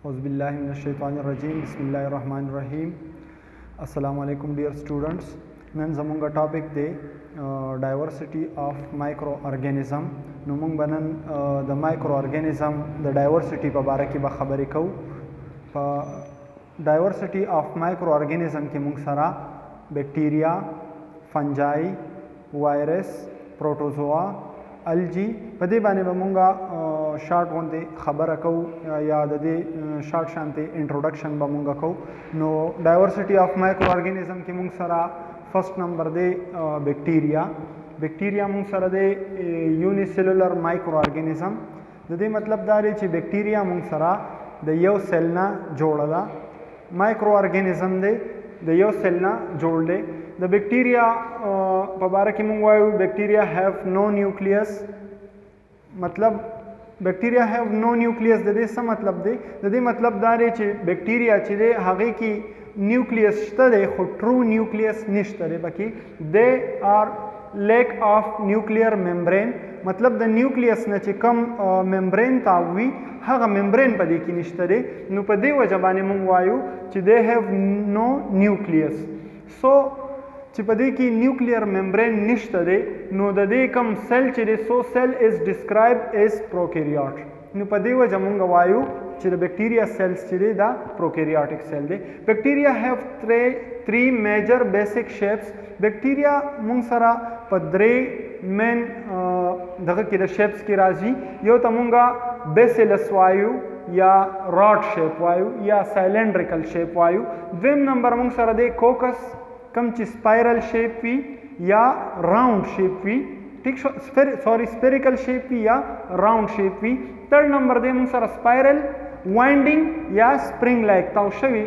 औज़ुबिल्लाहिमिनश्शैतानिर्रजीम बिस्मिल्लाहिर्रहमानिर्रहीम। अस्सलामु अलैकुम डियर स्टूडेंट्स। नन ज़मूंगा टॉपिक दे डाइवर्सिटी ऑफ माइक्रो ऑर्गेनिज़म नुमुंग बनन the micro organism the diversity पे बारे की खबरी कहू। डाइवर्सिटी ऑफ माइक्रो ऑर्गेनिज़म की मुंग सरा बैक्टीरिया, फंजाई, वायरस, प्रोटोजोआ, अलजी पदे बाने बमुंगा शार्ट होंदे खबर कहू या दे शार्ट शांति इंट्रोडक्शन बमुंगा कहू। नो डाइवर्सिटी ऑफ माइक्रो ऑर्गेनिज़म की मुंग सरा फर्स्ट नंबर दे बैक्टीरिया मुंग सरा दे यूनिसेलुलर माइक्रो ऑर्गेनिज़म दे मतलब दारे ची बैक्टीरिया मुंग सरा द यो सेल ना जोड़दा, माइक्रो ऑर्गेनिज़म दे द यो सेल ना जोड़ दे। द बैक्टीरिया पबारा की मुंग वायु बैक्टीरिया हैव नो न्यूक्लियस, मतलब बैक्टीरिया हैव नो न्यूक्लियस दे सा मतलब दे मतलब दारे ची बैक्टीरिया ची दे हगे की न्यूक्लियस दे खो ट्रू न्यूक्लियस निश्ता दे बाकी दे are lack of nuclear membrane, मतलब द न्यूक्लियस न ची कम मेम्ब्रेन तावी हगा मेम्ब्रेन पदे की निश्ता दे नु पदे वजबाने मुंग वायु ची दे हैव नो न्यूक्लियस। सो ची पदे की न्यूक्लियर मेम्ब्रेन निश्ता दे नो दे कम सेल ची दे so cell is describe as prokaryote नु पदे वजमुंग वायु ची द बैक्टीरिया सेल्स ची दे द प्रोकैरियोटिक सेल दे। Bacteria have three major basic shapes. Bacteria मुंग सरा पद्रे मेन दग की द शेप्स की राजी यो तमुंगा बेसिलस वायु या रॉड शेप वायु या साइलेंड्रिकल शेप वायु। द्विम नंबर मुंग सरा दे कोकस कम ची स्पाइरल शेप वी या राउंड शेप वी, ठीक सॉरी स्फेरिकल शेप वी या राउंड शेप वी। थर्ड नंबर दे मुंग सरा स्पाइरल वाइंडिंग या स्प्रिंग लाइक ताउशवी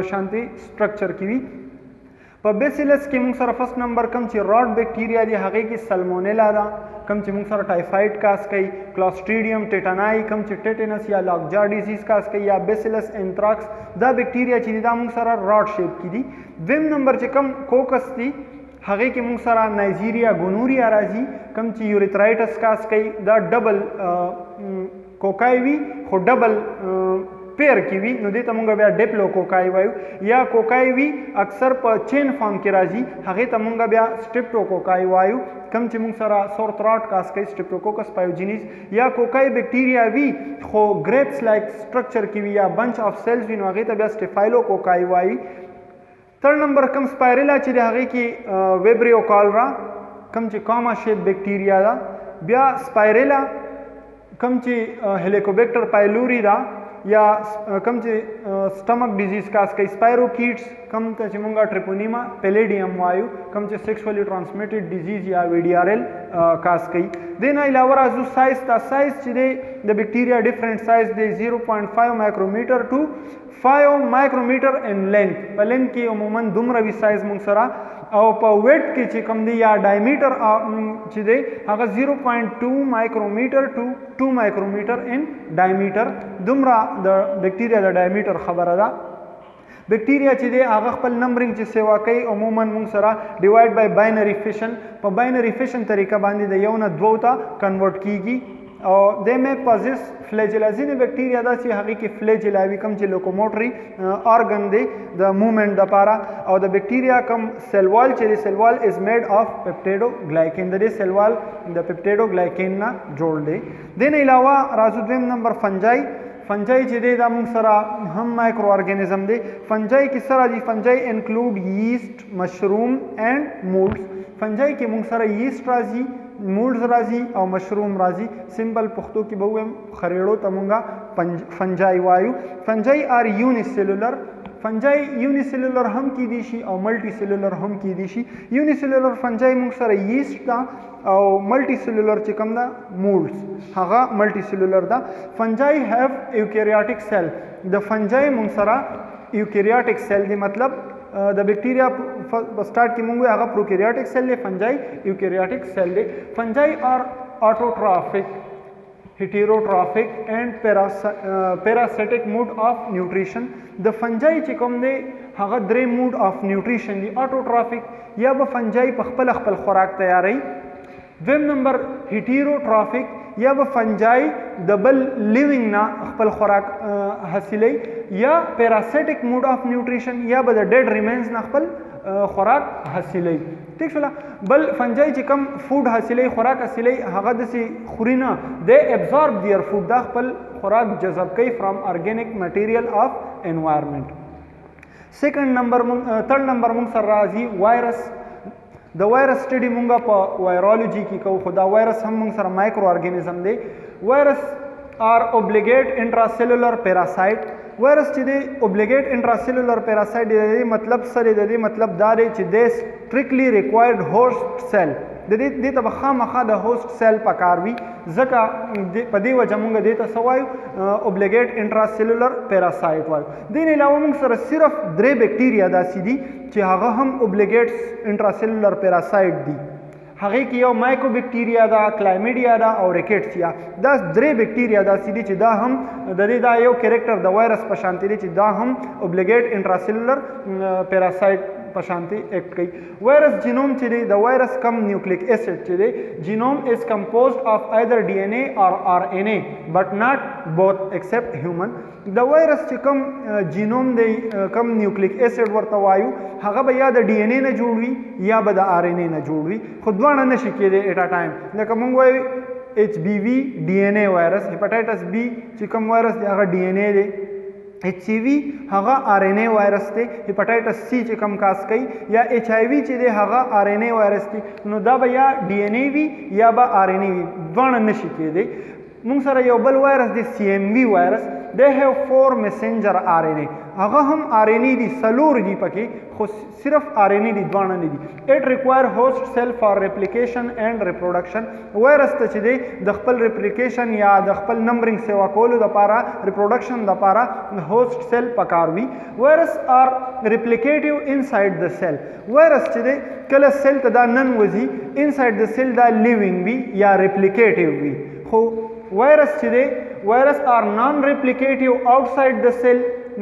शांति स्ट्रक्चर की वी। बेसिलस की मुंग सरा फर्स्ट नंबर कम ची रॉड बैक्टीरिया दी हगे की सल्मोनेला दा, कम ची मुंग सरा टाइफाइड कास कई, क्लॉस्ट्रीडियम टेटानाई कम ची टेटेनस या लॉकजा डिजीज कास कई या बेसिलस एंथ्राक्स दा बैक्टीरिया ची दा मुंग सरा रॉड शेप की दी। द्विम नंबर ची कम कोकस दी हगे की मुंग सरा नाइजीरिया गोनोरिया राजी, कम ची यूरिथ्राइटिस कास कई दा डबल कोकाईवी हो डबल पेयर की वी नो देता मुंगा ब्या डेप्लो कोकाई वायु या कोकाई वी अक्सर प चेन फॉर्म के राजी हगे तमुंगा ब्या स्ट्रिप्टो कोकाई वायु, कम ची मुंग सरा सोर थ्रॉट कास कई स्ट्रिप्टोकोकस पायोजिनीज या कोकाई बैक्टीरिया वी खो ग्रेप्स लाइक स्ट्रक्चर की वी या बंच ऑफ सेल्स वी नो हगे तब्या स्टेफाइलो कोकाई वायु। थर्ड नंबर कम स्पाइरेला ची हगे की वेब्रियो कॉलरा कम ची कॉमा शेप बैक्टीरिया दा, ब्या स्पाइरेला कम ची हेलिकोबैक्टर पाइलूरी दा या कम चे स्टमक डिजीज कास कई स्पायरोकीट्स कम चे मुंगा ट्रिपोनीमा पेलेडियम वायु, कम चे सेक्सुअली ट्रांसमिटेड डिजीज या वीडियारेल कास कई। देना अलावा जो साइज ता साइज ची दे द बैक्टीरिया डिफरेंट साइज दे 0.5 micrometre to 5 micrometre in length, पर लेंथ की अमूमन दुमरवी साइज मुंग सरा और पर वेट की ची कम दी या डायमीटर ची दे अगर 0.2 micrometre to 2 micrometre in diameter दुमरा द बैक्टीरिया द डायमीटर खबर दा। बैक्टीरिया ची दे आगा खपल नंबरिंग ची सेवा कई अमूमन मुंग सरा डिवाइड बाय बाइनरी फिशन, पर बाइनरी फिशन तरीका बांधी दे यौना द्वोता कन्वर्ट कीगी और दे में पॉजिस फ्लैजिला जिन बैक्टीरिया दा ची हगी की फ्लैजिला भी कम ची लोकोमोटरी ऑर्गन दे द मूवमेंट द पारा और द बैक्टीरिया कम सेल वॉल ची cell wall is made of peptidoglycan दे सेल वॉल द पेप्टिडोग्लाइकेन ना जोड़ दे। देने अलावा राजू द्विम नंबर फंजाई, फंजाई ची दे दा मुंग सरा हम माइक्रो ऑर्गेनिज्म दे। फंजाई किस तरह जी fungi include yeast, mushroom and moulds. Fungi के मुंग सरा यीस्ट राजी, मोल्ड्स राजी और मशरूम राजी। सिंपल पुख्तों की बहु खरेड़ो तमुंगा फंजाई वायु। Fungi are unicellular, fungi unicellular हम की दिशी और मल्टी सेलुलर हम की दिशी। यूनिसेलुलर फंजाई मुंग सरा यीस्ट दा और मल्टी सेलुलर चिकम दा मोल्ड्स हगा मल्टी सेलुलर दा। फंजाई हैव यूकैरियोटिक सेल, द फंजाई मुंग सरा यूकैरियोटिक सेल दे मतलब द बैक्टीरिया स्टार्ट की मुंग आगा प्रोकैरियोटिक सेल दे फंजाई यूकैरियोटिक सेल दे। Fungi are autotrophic, heterotrophic and parasitic mode of nutrition. द फंजाई चिकम दे हगा द्रे मोड ऑफ न्यूट्रिशन दी, ऑटोट्रॉफिक या ब फंजाई पखपल खुराक तैयारी। द्विम number heterotrophic یا به فنجای د بل لیوینګ نه خپل خوراک حاصلوي یا پیراسیټک موډ اف نیوټریشن یا به د ډیډ ریمینز نه خپل خوراک حاصلوي. ٹھیک شولا. بل فنجای چې کم فوډ حاصلوي خوراک حاصلوي هغه داسې خوري نه، دے ابزارب دیئر فوډ، دا خپل خوراک جذب کوي فرام ارګینک مټیریل اف انوایرمنٹ. تھرډ نمبر مونږ سره راځي وایرس. د وایرس سټډي مونږه په وایرولوژي کې کوو، خو دا وایرس هم مونږ سره مایکرو ارګانیزم دی. وایرس آر اوبلیګیټ انټراسیلولر پیراسایټ. وایرس چې دی اوبلیګیټ انټراسیلولر پیراسایټ دی، مطلب سره د دې مطلب دا دی چې د سټریکټلی ریکوایرډ هوسټ سیل، د دې ته به خامخا د هوسټ سیل پکار وي، ځکه په دې وجه مونږ دې ته څه وایو اوبلیګیټ انټراسیلولر پیراسایټ وایو. دې نه علاوه مونږ سره صرف 3 بیکټیریا داسې دي چې هغه هم اوبلیګیټ انټراسیلولر پیراسایټ دي. هغه کې یو مایکرو بیکټیریا دا، کلایمیډیا دا او ریکټسیا. دا 3 بیکټیریا داسې دي چې دا هم د دې دا یو کریکټر د وایرس په شانتي دی چې دا هم اوبلیګیټ انټراسیلولر پیراسایټ په شانتي اکټ کوي. وایرس جینوم چې دی د وایرس کم نیوکلیک ایسډ چې دی، جینوم از کمپوزډ اف ایدر ډي ان اے اور آر ان اے بٹ ناٹ بوث ایکسپټ هیومن. د وایرس چې کم جینوم دی کم نیوکلیک ایسډ ورته وایو، هغه به یا د ډي ان اے نه جوړ وي یا به د آر ان اے نه جوړ وي، خو دواړه نشي کېدی ایټ ا ټایم. لکه مونږ وایو ایچ بی وی ډي ان اے وایرس، هیپاټایټس بی چې کم وایرس دی هغه ډي ان اے دی، ایچ سی وی هغه آر ان اے وایرس دی، هیپاټایټس سی چې کم کاس کوي یا ایچ آی وی چې دی هغه آر ان اے وایرس دی. نو دا به یا ډي ان اے وي یا به آر ان اے وي، دواړه نشي کېدی. مونږ سره یو بل وایرس دی سی ایم وی وایرس، they have 4 messenger RNA. هغه هم RNA دي، څلور دي پکې، خو صرف RNA دي، دواړه نه دي. it require host cell for replication and reproduction. وایرس ته چې دی د خپل ریپلیکیشن یا د خپل نمبرینګ سیوا کولو دپاره، ریپروډکشن دپاره هوسټ سیل پکار وي. وایرس آر ریپلیکیټیو انساید د سیل. وایرس چې دی کله سیل ته دا نن وځي، انساید د سیل دا لیوینګ وي یا ریپلیکیټیو وي. خو وایرس چې دی وایرس آر نان ریپلیکیټیو آؤټساید د سیل.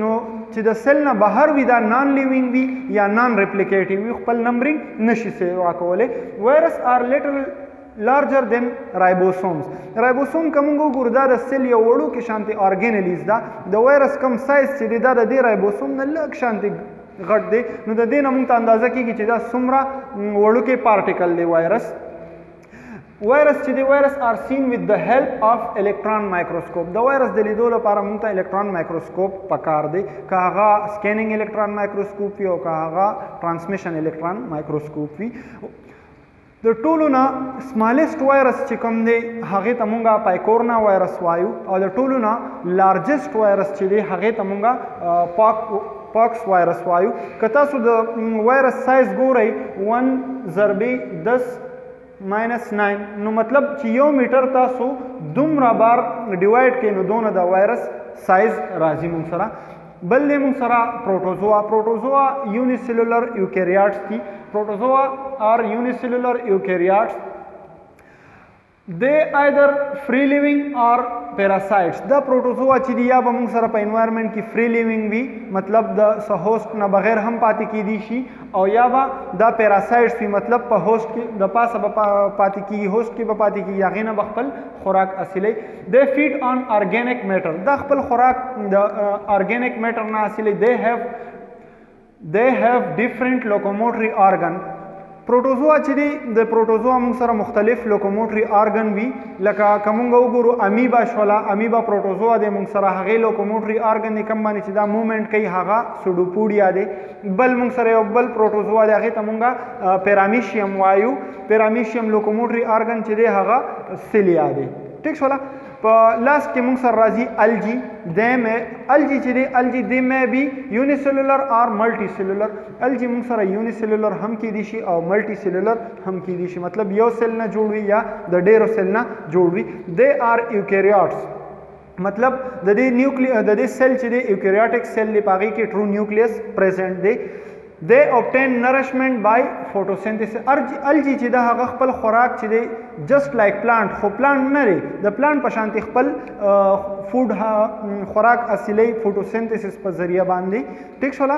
نو چې د سیل نه بهر وي دا نان لیوینګ وي یا نان ریپلیکیټیو وي، خپل نمبرینګ نشي سیوا کولی. وایرس آر لیټل لارجر دین رایبوسومز. رایبوسوم که مونږ وګورو دا د سیل یو وړوکې شانتې ارګینلیز ده. د وایرس کم سایز چې دی دا د دې رایبوسوم نه لږ شانتې غټ دی. نو د دې نه مونږ ته اندازه کېږي چې دا څومره وړوکی پارټیکل دی وایرس. وایرس چې دی وایرس آر سین وذ د هیلپ آف الکترون مایکروسکوپ. د وایرس د لیدو لپاره موږ ته الکترون مایکروسکوپ پکار دی، که هغه سکینینګ الکترون مایکروسکوپ وي او که هغه ټرانسمیشن الکترون مایکروسکوپ وي. د ټولو نه سمالسټ وایرس چې کوم دی هغې ته مونږه پایکورنا وایرس وایو، او د ټولو نه لارجسټ وایرس چې دی هغې ته مونږه پاکس وایرس وایو. که تاسو د وایرس سایز ګورئ 1/10 -9، نو مطلب چې 1 میټر تاسو دومره بار ډیوایډ کړئ نو دونه د وایرس سایز راځي مونږ سره. بل دی مونږ سره پروټوزوا. پروټوزوا یونیسیلولر یوکیریاټس دي. پروټوزوا آر یونیسیلولر یوکیریاټس. they either free living or parasites. دا پروټوزوا چې دی یا به موږ سره په انوایرمنټ کې فری لیوینګ وي، مطلب د هوسټ نه بغیر هم پاتې کیدی شي، او یا به دا پیراسایټس وي، مطلب په هوسټ کې د پاسه به پاتې کیږي، هوسټ کې به پاتې کیږي، هغې نه به خپل خوراک حاصلوي. they feed on organic matter. دا خپل خوراک د organic matter نه حاصلوي. they have different locomotory organ. پروټوزوا چې دی د پروټوزوا موږ سره مختلف لوکوموټري آرګن وي، لکه که موږ وګورو امیبا شوله، امیبا پروټوزوا دی موږ سره، هغې لوکوموټري آرګن دی کم باندې چې دا موومنټ کوي هغه سوډوپوډیا دی. بل موږ سره یو بل پروټوزوا دی هغې ته موږ پیرامیشیم وایو. پیرامیشیم لوکوموټري آرګن چې دی هغه سیلیا دی. ٹھیک شوله. په لاس کې موږ سره راځي الجی. الجی چې دی الجی دی مې بي یونیسیلولر اور ملټي سیلولر. الجی موږ سره یونیسیلولر هم کېدی شي او ملټي سیلولر هم کېدی شي، مطلب یو سیل نه جوړ وي یا د ډیرو سیل نه جوړ وي. they are eukaryotes. مطلب د دې سیل چې دی یوکریاټک سیل دی، په هغې کې ټرو نیوکلیس پریزنټ دی. they obtain nourishment by photosynthesis. الجی چې دا هغه خپل خوراک چې دی just like plant خو پلانټ نه دی د پلانټ په شانتي خپل فود خوراک اصلي photosynthesis په ذریعہ باندې ټیک شولا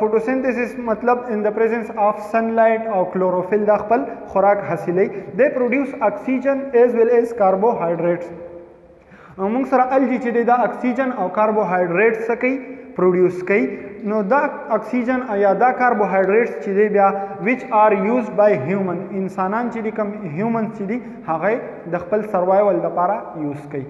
photosynthesis مطلب in the presence of sunlight او chlorophyll دا خپل خوراک حاصلي they produce oxygen as well as carbohydrates. موږ سره الجی چې دا اکسیجن او کاربوهایډریټ څه کوي پروډیوس کوي نو دا اکسیجن یا دا کاربوهایډریټس چې دی بیا which are used by human انسانان چې دي کوم هیومن چې دي هغه د خپل سروایول لپاره یوز کوي.